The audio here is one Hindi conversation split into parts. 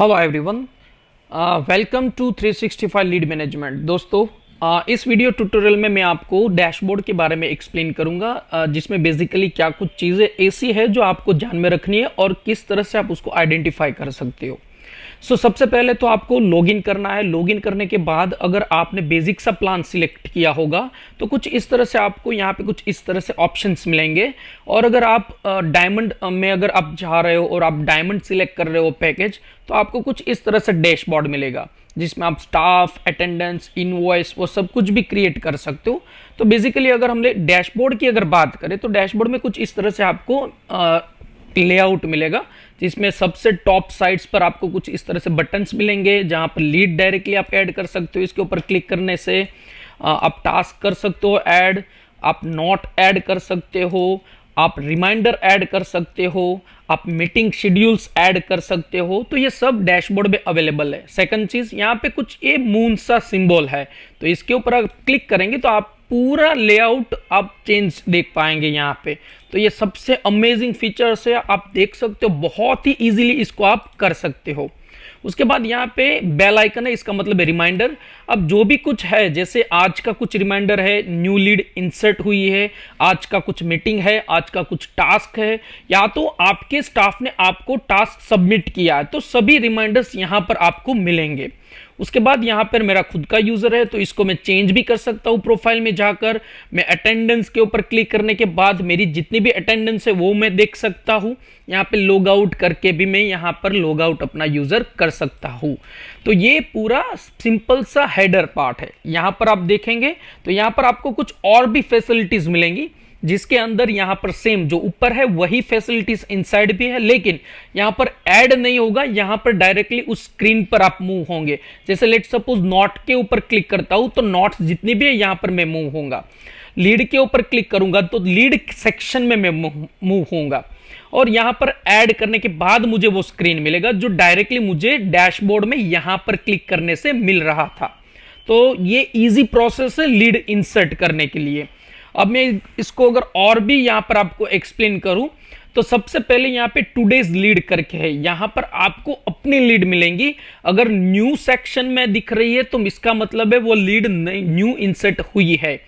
Hello everyone, welcome to 365 lead management. दोस्तों, इस वीडियो ट्यूटोरियल में मैं आपको डैशबोर्ड के बारे में एक्सप्लेन करूंगा, जिसमें बेसिकली क्या कुछ चीज़ें ऐसी है जो आपको ध्यान में रखनी है और किस तरह से आप उसको आइडेंटिफाई कर सकते हो। सबसे पहले तो आपको लॉगिन करना है। लॉगिन करने के बाद अगर आपने बेसिक सा प्लान सिलेक्ट किया होगा तो कुछ इस तरह से आपको यहाँ पे कुछ इस तरह से ऑप्शंस मिलेंगे। और अगर आप डायमंड में अगर आप जा रहे हो और आप डायमंड सिलेक्ट कर रहे हो पैकेज, तो आपको कुछ इस तरह से डैशबोर्ड मिलेगा जिसमें आप स्टाफ, अटेंडेंस, इनवॉइस वो सब कुछ भी क्रिएट कर सकते हो। तो बेसिकली अगर हमने डैशबोर्ड की अगर बात करें तो डैशबोर्ड में कुछ इस तरह से आपको लेआउट मिलेगा, जिसमें सबसे टॉप साइड्स पर आपको कुछ इस तरह से बटन्स मिलेंगे जहां पर लीड डायरेक्टली आप ऐड कर सकते हो। इसके ऊपर क्लिक करने से आप टास्क कर सकते हो ऐड, आप नोट ऐड कर सकते हो, आप रिमाइंडर ऐड कर सकते हो, आप मीटिंग शेड्यूल्स ऐड कर सकते हो। तो ये सब डैशबोर्ड में अवेलेबल है। सेकंड चीज, यहाँ पे कुछ ये मून सा सिंबल है, तो इसके ऊपर आप क्लिक करेंगे तो आप पूरा लेआउट आप चेंज देख पाएंगे यहाँ पे। तो ये सबसे अमेजिंग फीचर्स है, आप देख सकते हो, बहुत ही इजीली इसको आप कर सकते हो। उसके बाद यहाँ पे बेल आइकन है, इसका मतलब है रिमाइंडर। अब जो भी कुछ है, जैसे आज का कुछ रिमाइंडर है, न्यू लीड इंसर्ट हुई है, आज का कुछ मीटिंग है, आज का कुछ टास्क है, या तो आपके स्टाफ ने आपको टास्क सबमिट किया है, तो सभी रिमाइंडर्स यहाँ पर आपको मिलेंगे। उसके बाद यहाँ पर मेरा खुद का यूजर है, तो इसको मैं चेंज भी कर सकता हूँ। प्रोफाइल में जाकर मैं अटेंडेंस के ऊपर क्लिक करने के बाद मेरी जितनी भी अटेंडेंस है वो मैं देख सकता हूँ। यहाँ पे लॉग आउट करके भी मैं यहाँ पर लॉग आउट अपना यूजर कर सकता हूँ। तो ये पूरा सिंपल सा हेडर पार्ट है। यहाँ पर आप देखेंगे तो यहाँ पर आपको कुछ और भी फैसिलिटीज मिलेंगी, जिसके अंदर यहां पर सेम जो ऊपर है वही फैसिलिटीज इनसाइड भी है, लेकिन यहां पर ऐड नहीं होगा। यहां पर डायरेक्टली उस स्क्रीन पर आप मूव होंगे। जैसे लेट सपोज नोट के ऊपर क्लिक करता हूं तो नोट्स जितनी भी है यहां पर मैं मूव होऊंगा। लीड के ऊपर क्लिक करूंगा तो लीड सेक्शन में मैं मूव होऊंगा। और यहां पर ऐड करने के बाद मुझे वो स्क्रीन मिलेगा जो डायरेक्टली मुझे डैशबोर्ड में यहां पर क्लिक करने से मिल रहा था। तो ये इजी प्रोसेस है लीड इंसर्ट करने के लिए। अब मैं इसको अगर और भी यहां पर आपको एक्सप्लेन करूं तो सबसे पहले यहां पे टुडेज लीड करके है, यहां पर आपको अपनी लीड मिलेंगी। अगर न्यू सेक्शन में दिख रही है तो इसका मतलब है वो लीड न्यू इंसर्ट हुई है।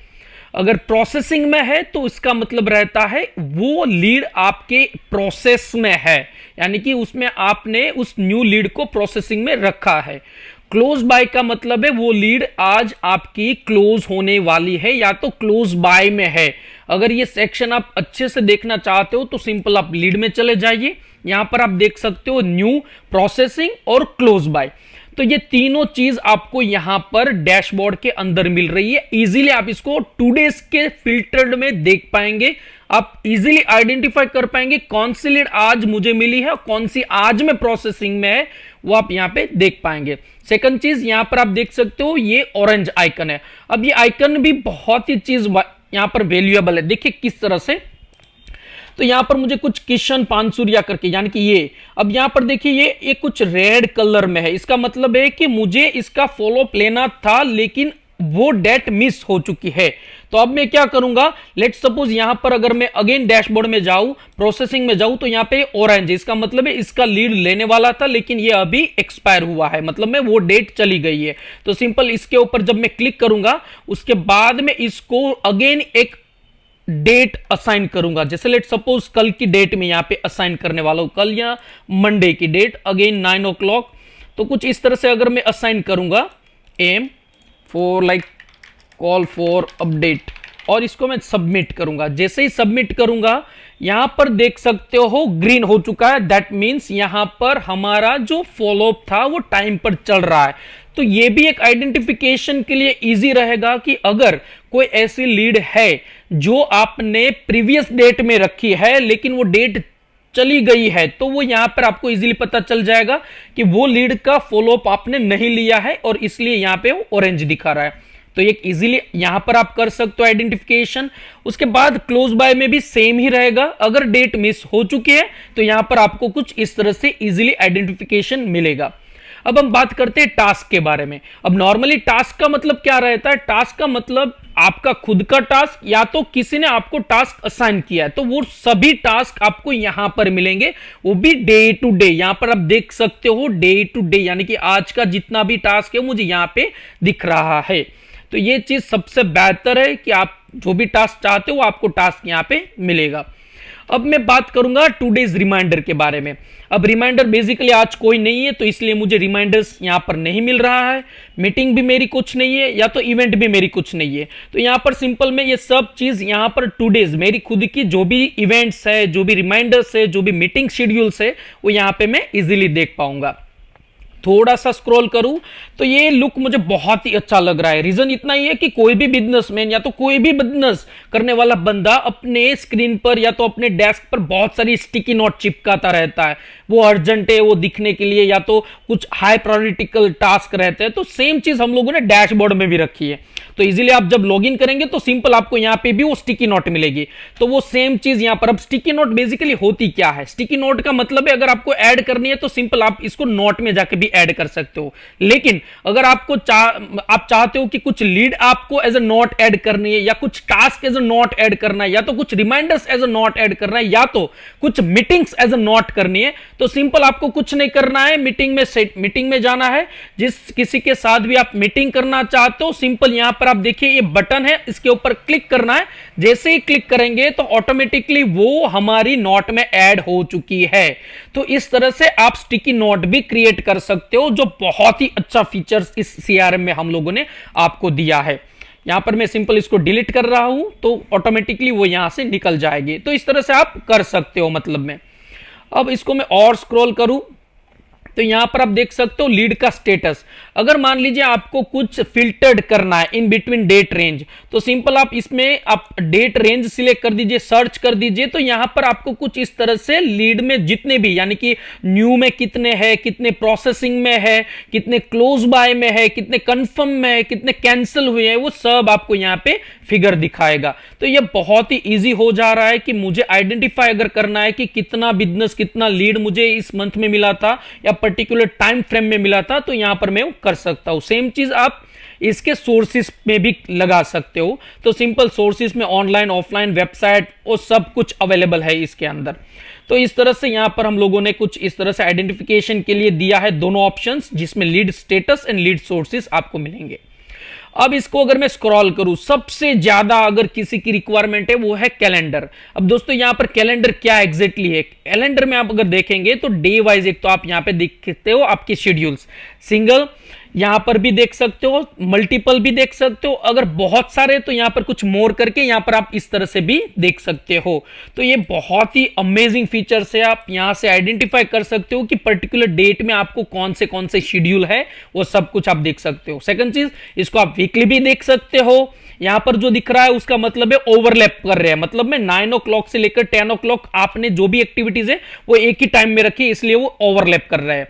अगर प्रोसेसिंग में है तो इसका मतलब रहता है वो लीड आपके प्रोसेस में है, यानी कि उसमें आपने उस न्यू लीड को प्रोसेसिंग में रखा है। क्लोज बाय का मतलब है वो लीड आज आपकी क्लोज होने वाली है या तो क्लोज बाय में है। अगर ये सेक्शन आप अच्छे से देखना चाहते हो तो सिंपल आप लीड में चले जाइए, यहां पर आप देख सकते हो न्यू, प्रोसेसिंग और क्लोज बाय। तो ये तीनों चीज आपको यहां पर डैशबोर्ड के अंदर मिल रही है। इजीली आप इसको टुडेज के फिल्टर्ड में देख पाएंगे। आप इजीली आइडेंटिफाई कर पाएंगे कौन सी लीड आज मुझे मिली है और कौन सी आज में प्रोसेसिंग में है, वो आप यहां पे देख पाएंगे। सेकंड चीज, यहां पर आप देख सकते हो ये ऑरेंज आइकन है। अब ये आइकन भी बहुत ही चीज यहां पर वैल्यूएबल है। देखिए किस तरह से, तो यहां पर मुझे कुछ किशन पानसूरिया करके, यानी कि ये, अब यहां पर देखिए ये कुछ रेड कलर में है। इसका मतलब है कि मुझे इसका फॉलोअप लेना था लेकिन वो डेट मिस हो चुकी है। तो अब मैं क्या करूंगा, लेट सपोज यहां पर अगर मैं अगेन डैशबोर्ड में जाऊं, प्रोसेसिंग में जाऊं, तो यहां पे ऑरेंज, इसका मतलब है इसका लीड लेने वाला था लेकिन ये अभी एक्सपायर हुआ है, मतलब में वो डेट चली गई है। तो सिंपल इसके ऊपर जब मैं क्लिक करूंगा उसके बाद में इसको अगेन एक डेट असाइन करूंगा। जैसे लेट सपोज कल की डेट में यहां पे असाइन करने वाला हूं, कल या मंडे की डेट, अगेन 9 o'clock। तो कुछ इस तरह से अगर मैं असाइन करूंगा um for like call for update, और इसको मैं सबमिट करूंगा। जैसे ही सबमिट करूंगा यहां पर देख सकते हो ग्रीन हो चुका है। दैट मींस यहां पर हमारा जो फॉलोअप था वो टाइम पर चल रहा है। तो ये भी एक आइडेंटिफिकेशन के लिए इजी रहेगा कि अगर कोई ऐसी लीड है जो आपने प्रीवियस डेट में रखी है लेकिन वो डेट चली गई है, तो वो यहां पर आपको इजीली पता चल जाएगा कि वो लीड का फॉलोअप आपने नहीं लिया है और इसलिए यहां पे वो ऑरेंज दिखा रहा है। तो एक इजीली यहां पर आप कर सकते हो आइडेंटिफिकेशन। उसके बाद क्लोज बाय में भी सेम ही रहेगा। अगर डेट मिस हो चुकी है तो यहां पर आपको कुछ इस तरह से इजीली आइडेंटिफिकेशन मिलेगा। अब हम बात करते हैं टास्क के बारे में। अब नॉर्मली टास्क का मतलब क्या रहता है? टास्क का मतलब आपका खुद का टास्क या तो किसी ने आपको टास्क असाइन किया है, तो वो सभी टास्क आपको यहां पर मिलेंगे, वो भी डे टू डे। यहां पर आप देख सकते हो डे टू डे, यानी कि आज का जितना भी टास्क है मुझे यहां पे दिख रहा है। तो ये चीज सबसे बेहतर है कि आप जो भी टास्क चाहते हो आपको टास्क यहां पे मिलेगा। अब मैं बात करूंगा 2 डेज रिमाइंडर के बारे में। अब रिमाइंडर बेसिकली आज कोई नहीं है, तो इसलिए मुझे रिमाइंडर्स यहां पर नहीं मिल रहा है। मीटिंग भी मेरी कुछ नहीं है, या तो इवेंट भी मेरी कुछ नहीं है। तो यहां पर सिंपल में ये सब चीज यहां पर 2 डेज मेरी खुद की जो भी इवेंट्स है, जो भी रिमाइंडर्स है, जो भी मीटिंग शेड्यूल्स है, वो यहां पे मैं इजीली देख पाऊंगा। थोड़ा सा स्क्रॉल करूं तो ये लुक मुझे बहुत ही अच्छा लग रहा है। रीजन इतना ही है कि कोई भी बिजनेसमैन या तो कोई भी बिजनेस करने वाला बंदा अपने स्क्रीन पर या तो अपने डेस्क पर बहुत सारी स्टिकी नोट चिपकाता रहता है। वो अर्जेंट है वो दिखने के लिए, या तो कुछ हाई प्रायोरिटिकल टास्क रहते हैं। तो सेम चीज हम लोगों ने डैशबोर्ड में भी रखी है। तो इजीली आप जब लॉगिन करेंगे तो सिंपल आपको यहां पे भी वो स्टिकी नोट मिलेगी। तो वो सेम चीज यहां पर। अब स्टिकी नोट बेसिकली होती क्या है? स्टिकी नोट का मतलब है अगर आपको ऐड करनी है तो सिंपल आप इसको नोट में जाके भी ऐड कर सकते हो। लेकिन अगर आपको आप चाहते हो कि कुछ लीड आपको एज अ नोट ऐड करनी है, या कुछ task as a note add करना है, या तो कुछ reminders as a note add करना है, या तो कुछ मीटिंग्स एज अ नोट करनी है, तो सिंपल आपको कुछ नहीं करना है। मीटिंग में जाना है। जिस किसी के साथ भी आप मीटिंग करना चाहते हो, सिंपल यहां पर आप देखिए ये बटन है, इसके ऊपर क्लिक करना है। जैसे ही क्लिक करेंगे तो ऑटोमेटिकली वो हमारी नोट में ऐड हो चुकी है। तो इस तरह से आप स्टिकी नोट भी क्रिएट कर सकते हो, जो बहुत ही अच्छा फीचर्स इस सीआरएम में हम लोगों ने आपको दिया है। यहां पर मैं सिंपल इसको डिलीट कर रहा हूं तो ऑटोमेटिकली वो यहां से निकल जाएगी। तो इस तरह से आप कर सकते हो मतलब में। अब इसको मैं और स्क्रॉल करूं तो यहां पर आप देख सकते हो लीड का स्टेटस। अगर मान लीजिए आपको कुछ फिल्टर्ड करना है इन बिटवीन डेट रेंज, तो सिंपल आप इसमें आप डेट रेंज सिलेक्ट कर दीजिए, सर्च कर दीजिए। तो यहां पर आपको कुछ इस तरह से लीड में जितने भी, यानी कि न्यू में कितने हैं, कितने प्रोसेसिंग में है, कितने क्लोज बाय में है, कितने कंफर्म में है, कितने कैंसिल हुए हैं, वो सब आपको यहां पे फिगर दिखाएगा। तो ये बहुत ही इजी हो जा रहा है कि मुझे आइडेंटिफाई अगर करना है कि कितना बिजनेस, कितना लीड मुझे इस मंथ में मिला था या पर्टिकुलर टाइम फ्रेम में मिला था, तो यहां पर मैं कर सकता हूं। सेम चीज आप इसके सोर्सेस में भी लगा सकते हो। तो सिंपल सोर्सेस में ऑनलाइन ऑफलाइन वेबसाइट वो सब कुछ अवेलेबल है इसके अंदर। तो इस तरह से यहां पर हम लोगों ने कुछ इस तरह से आइडेंटिफिकेशन के लिए दिया है दोनों ऑप्शंस, जिसमें lead status and lead sources आपको मिलेंगे। अब इसको अगर मैं स्क्रॉल करूं, सबसे ज्यादा अगर किसी की रिक्वायरमेंट है वो है कैलेंडर। अब दोस्तों यहां पर कैलेंडर क्या एग्जैक्टली है? कैलेंडर में आप अगर देखेंगे तो डे वाइज एक तो आप यहां पे देखते हो आपके शेड्यूल्स, सिंगल यहां पर भी देख सकते हो, मल्टीपल भी देख सकते हो। अगर बहुत सारे तो यहां पर कुछ मोर करके यहां पर आप इस तरह से भी देख सकते हो। तो ये बहुत ही अमेजिंग फीचर्स है। आप यहां से आइडेंटिफाई कर सकते हो कि पर्टिकुलर डेट में आपको कौन से शेड्यूल है, वो सब कुछ आप देख सकते हो। सेकंड चीज, इसको आप वीकली भी देख सकते हो। यहां पर जो दिख रहा है उसका मतलब है ओवरलैप कर रहे हैं, मतलब में 9 o'clock से लेकर 10 o'clock आपने जो भी एक्टिविटीज है वो एक ही टाइम में रखी, इसलिए वो ओवरलैप कर रहे हैं।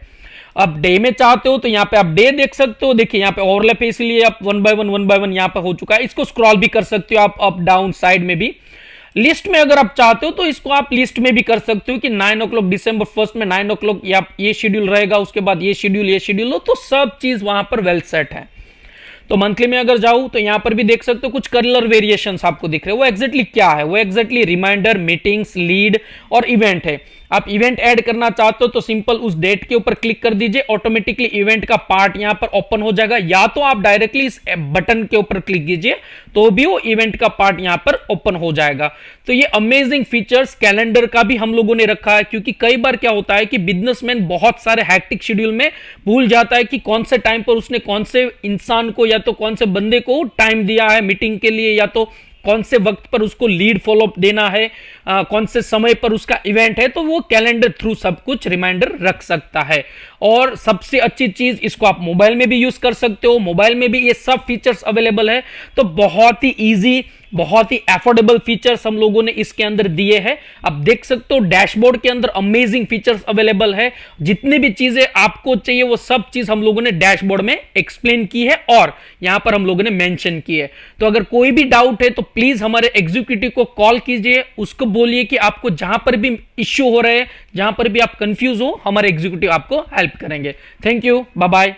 अब डे में चाहते हो तो यहां पे आप डे देख सकते हो। देखिए यहां पे ओवरलैप है, इसलिए आप वन बाय वन यहां पे हो चुका है। इसको स्क्रॉल भी कर सकते हो आप अप डाउन साइड में भी। लिस्ट में अगर आप चाहते हो तो इसको आप लिस्ट में भी कर सकते हो कि 9 o'clock December 1st में 9 o'clock या ये शेड्यूल रहेगा, उसके बाद ये शेड्यूल हो, तो सब चीज वहां पर वेल सेट है। तो मंथली में अगर जाऊं तो यहां पर भी देख सकते हो कुछ कलर वेरिएशंस आपको दिख रहे हैं। वो एग्जैक्टली क्या है? वो एग्जैक्टली रिमाइंडर, मीटिंग्स, लीड और इवेंट है। आप इवेंट ऐड करना चाहते हो तो सिंपल उस डेट के ऊपर क्लिक कर दीजिए, ऑटोमेटिकली इवेंट का पार्ट यहां पर ओपन हो जाएगा, या तो आप डायरेक्टली इस बटन के ऊपर क्लिक कीजिए तो भी वो इवेंट का पार्ट यहां पर ओपन हो जाएगा। तो ये अमेजिंग फीचर्स कैलेंडर का भी हम लोगों ने रखा है, क्योंकि कई बार क्या होता है कि बिजनेसमैन बहुत सारे हैक्टिक शेड्यूल में भूल जाता है कि कौन से टाइम पर उसने कौन से इंसान को या तो कौन से बंदे को टाइम दिया है मीटिंग के लिए, या तो कौन से वक्त पर उसको लीड फॉलोअप देना है, कौन से समय पर उसका इवेंट है। तो वो कैलेंडर थ्रू सब कुछ रिमाइंडर रख सकता है। और सबसे अच्छी चीज, इसको आप मोबाइल में भी यूज कर सकते हो, मोबाइल में भी ये सब फीचर्स अवेलेबल है। तो बहुत ही इजी, बहुत ही अफोर्डेबल फीचर्स हम लोगों ने इसके अंदर दिए हैं। आप देख सकते हो डैशबोर्ड के अंदर अमेजिंग फीचर्स अवेलेबल है। जितनी भी चीजें आपको चाहिए वो सब चीज हम लोगों ने डैशबोर्ड में एक्सप्लेन की है और यहां पर हम लोगों ने मेंशन की है। तो अगर कोई भी डाउट है तो प्लीज हमारे एग्जीक्यूटिव को कॉल कीजिए, उसको बोलिए कि आपको जहां पर भी इश्यू हो रहे हैं, जहां पर भी आप कंफ्यूज हो, हमारे एग्जीक्यूटिव आपको हेल्प करेंगे। Thank you, bye bye.